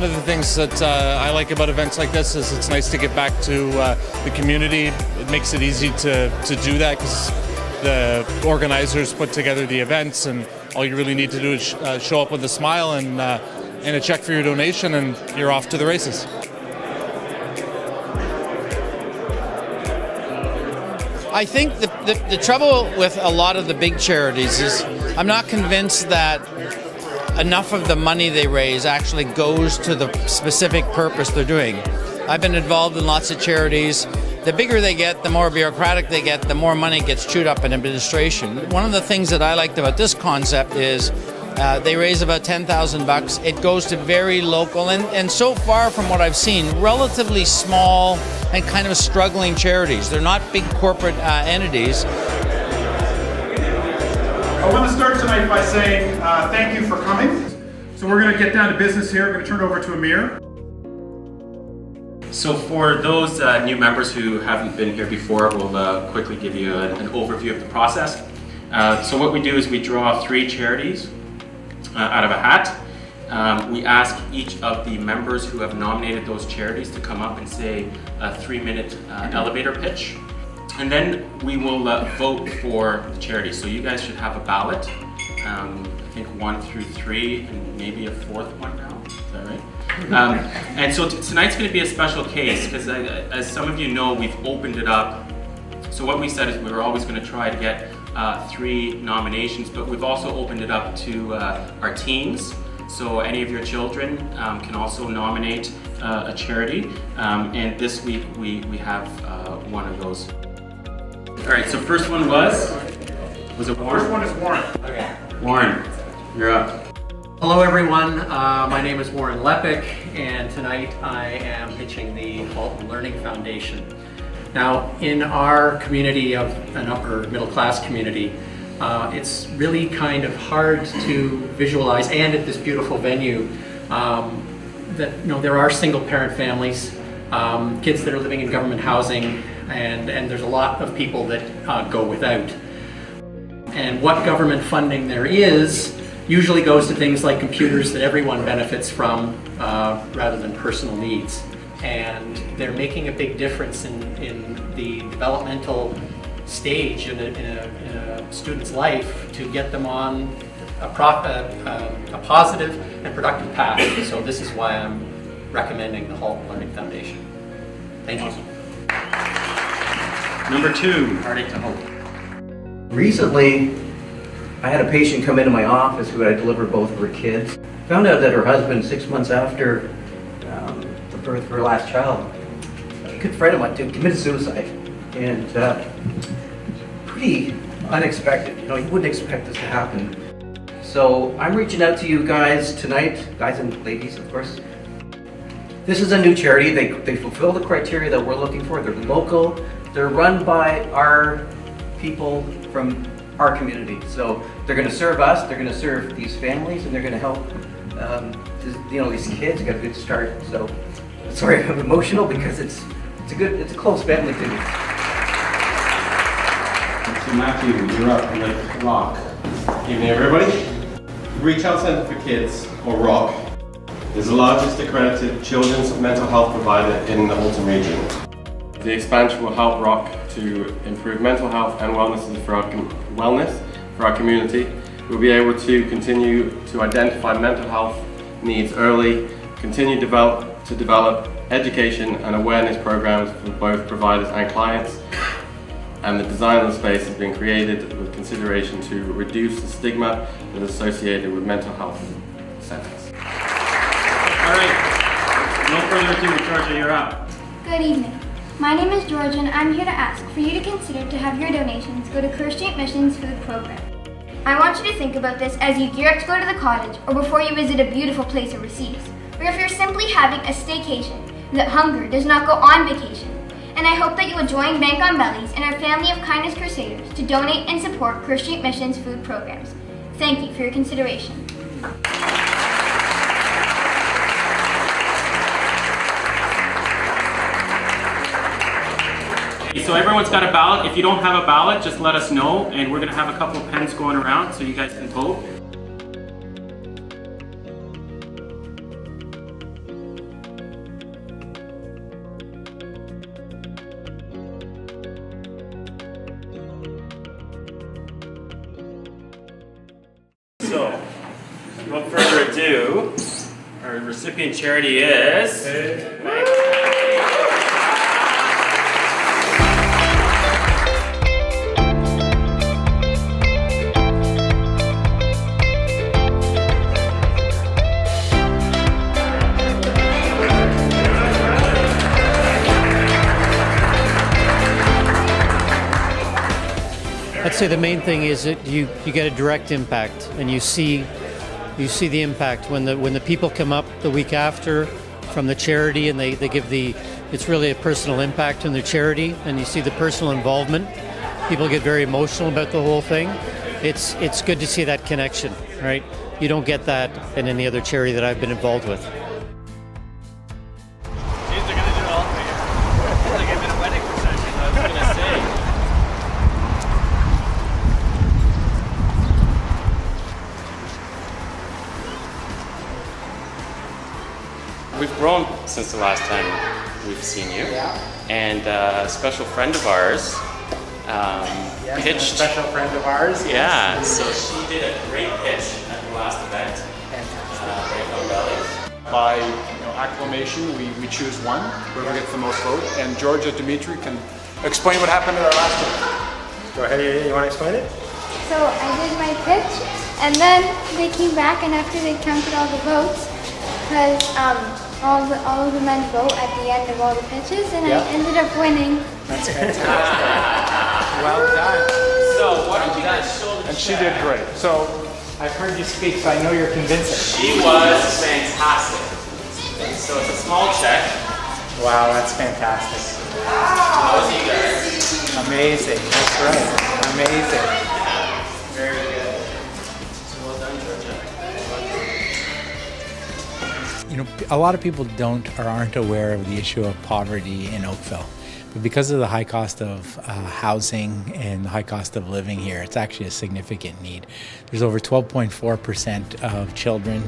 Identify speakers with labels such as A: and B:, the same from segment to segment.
A: of the things that I like about events like this is it's nice to get back to the community. It makes it easy to do that because the organizers put together the events, and all you really need to do is show up with a smile and a check for your donation, and you're off to the races.
B: I think the trouble with a lot of the big charities is I'm not convinced that enough of the money they raise actually goes to the specific purpose they're doing. I've been involved in lots of charities. The bigger they get, the more bureaucratic they get, the more money gets chewed up in administration. One of the things that I liked about this concept is they raise about $10,000. It goes to very local and so far from what I've seen, relatively small and kind of struggling charities. They're not big corporate entities.
C: I want to start tonight by saying thank you for coming. So we're going to get down to business here. We're going to turn it over to Amir.
D: So for those new members who haven't been here before, we'll quickly give you an overview of the process. So what we do is we draw 3 charities out of a hat. We ask each of the members who have nominated those charities to come up and say a 3-minute elevator pitch. And then we will vote for the charity. So you guys should have a ballot. I think 1 through 3 and maybe a 4th one now. Is that right? And so tonight's going to be a special case because as some of you know, we've opened it up. So what we said is we were always going to try to get 3 nominations, but we've also opened it up to our teens. So any of your children can also nominate a charity. And this week we have one of those. All right, so first one was it Warren?
C: First one is Warren.
D: Okay. Warren, you're up.
E: Hello everyone, my name is Warren Lepic, and tonight I am pitching the Halton Learning Foundation. Now, in our community of an upper middle class community, it's really kind of hard to visualize, and at this beautiful venue, that there are single parent families, kids that are living in government housing, and there's a lot of people that go without. And what government funding there is usually goes to things like computers that everyone benefits from rather than personal needs. And they're making a big difference in the developmental stage in a student's life to get them on a positive and productive path. So this is why I'm recommending the Halton Learning Foundation. Thank you.
D: Number 2, Heartache to Hope.
F: Recently, I had a patient come into my office who had delivered both of her kids. Found out that her husband, 6 months after the birth of her last child, a good friend of mine committed suicide. And pretty unexpected. You wouldn't expect this to happen. So I'm reaching out to you guys tonight, guys and ladies, of course. This is a new charity. They fulfill the criteria that we're looking for. They're local. They're run by our people from our community. So they're going to serve us, they're going to serve these families, and they're going to help these kids get a good start. So sorry I'm emotional because it's a close family to me.
G: So Matthew, you're up with ROC. Evening everybody. Retail Centre for Kids, or ROC, is the largest accredited children's mental health provider in the Halton region. The expansion will help ROC to improve mental health and wellness for our community. We'll be able to continue to identify mental health needs early, continue to develop education and awareness programs for both providers and clients. And the design of the space has been created with consideration to reduce the stigma that is associated with mental health centres.
D: All right, no further ado, Georgia, you're up.
H: Good evening. My name is George, and I'm here to ask for you to consider to have your donations go to Kerr Street Mission's food program. I want you to think about this as you gear up to go to the cottage or before you visit a beautiful place overseas, or if you're simply having a staycation, that hunger does not go on vacation. And I hope that you will join Bank on Bellies and our family of Kindness Crusaders to donate and support Kerr Street Mission's food programs. Thank you for your consideration.
D: So everyone's got a ballot. If you don't have a ballot, just let us know, and we're going to have a couple of pens going around so you guys can vote.
I: ado, our recipient charity is...
B: I'd say the main thing is that you get a direct impact, and you see the impact when the people come up the week after from the charity, and they give it's really a personal impact on the charity, and you see the personal involvement. People get very emotional about the whole thing. It's good to see that connection, right? You don't get that in any other charity that I've been involved with.
I: We've grown since the last time we've seen you, and a special friend of ours pitched.
J: A special friend of ours.
I: Yeah, so she did a great pitch at the last event.
K: By acclamation, we choose one, whoever gets the most vote, and Georgia Dimitri can explain what happened at our last one.
J: Go ahead, you want to explain it?
H: So I did my pitch, and then they came back, and after they counted all the votes, because all of the men vote at the end of all the pitches, and I ended up winning.
J: That's fantastic. Well done.
I: So why don't you guys show the
K: And she did great. So
J: I've heard you speak, so I know you're convincing.
I: She was fantastic. So it's a small check.
J: Wow, that's fantastic.
I: How was you guys?
J: Amazing. That's right. Amazing.
I: Very good. So well done, Georgia.
L: A lot of people aren't aware of the issue of poverty in Oakville. But because of the high cost of housing and the high cost of living here, it's actually a significant need. There's over 12.4% of children,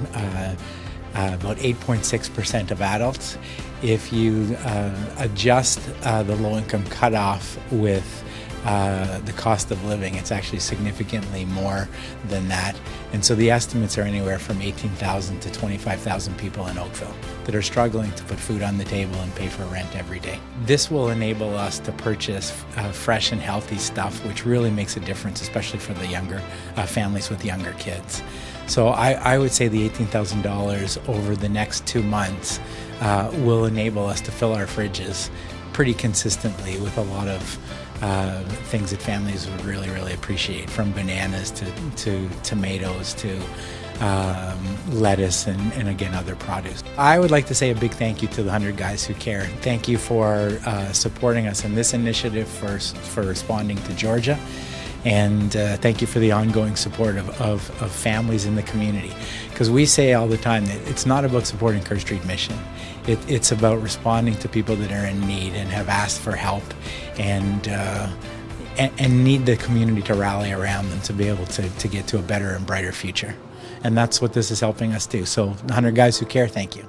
L: about 8.6% of adults. If you adjust the low-income cutoff with the cost of living, it's actually significantly more than that. And so the estimates are anywhere from 18,000 to 25,000 people in Oakville that are struggling to put food on the table and pay for rent every day. This will enable us to purchase fresh and healthy stuff, which really makes a difference, especially for the younger families with younger kids. So I would say the $18,000 over the next 2 months will enable us to fill our fridges pretty consistently with a lot of things that families would really appreciate, from bananas to tomatoes to lettuce and again other produce. I would like to say a big thank you to the 100 Guys Who Care. Thank you for supporting us in this initiative, for responding to Georgia, and thank you for the ongoing support of families in the community. Because we say all the time that it's not about supporting Kerr Street Mission. It's about responding to people that are in need and have asked for help, and need the community to rally around them to be able to get to a better and brighter future. And that's what this is helping us do. So 100 Guys Who Care, thank you.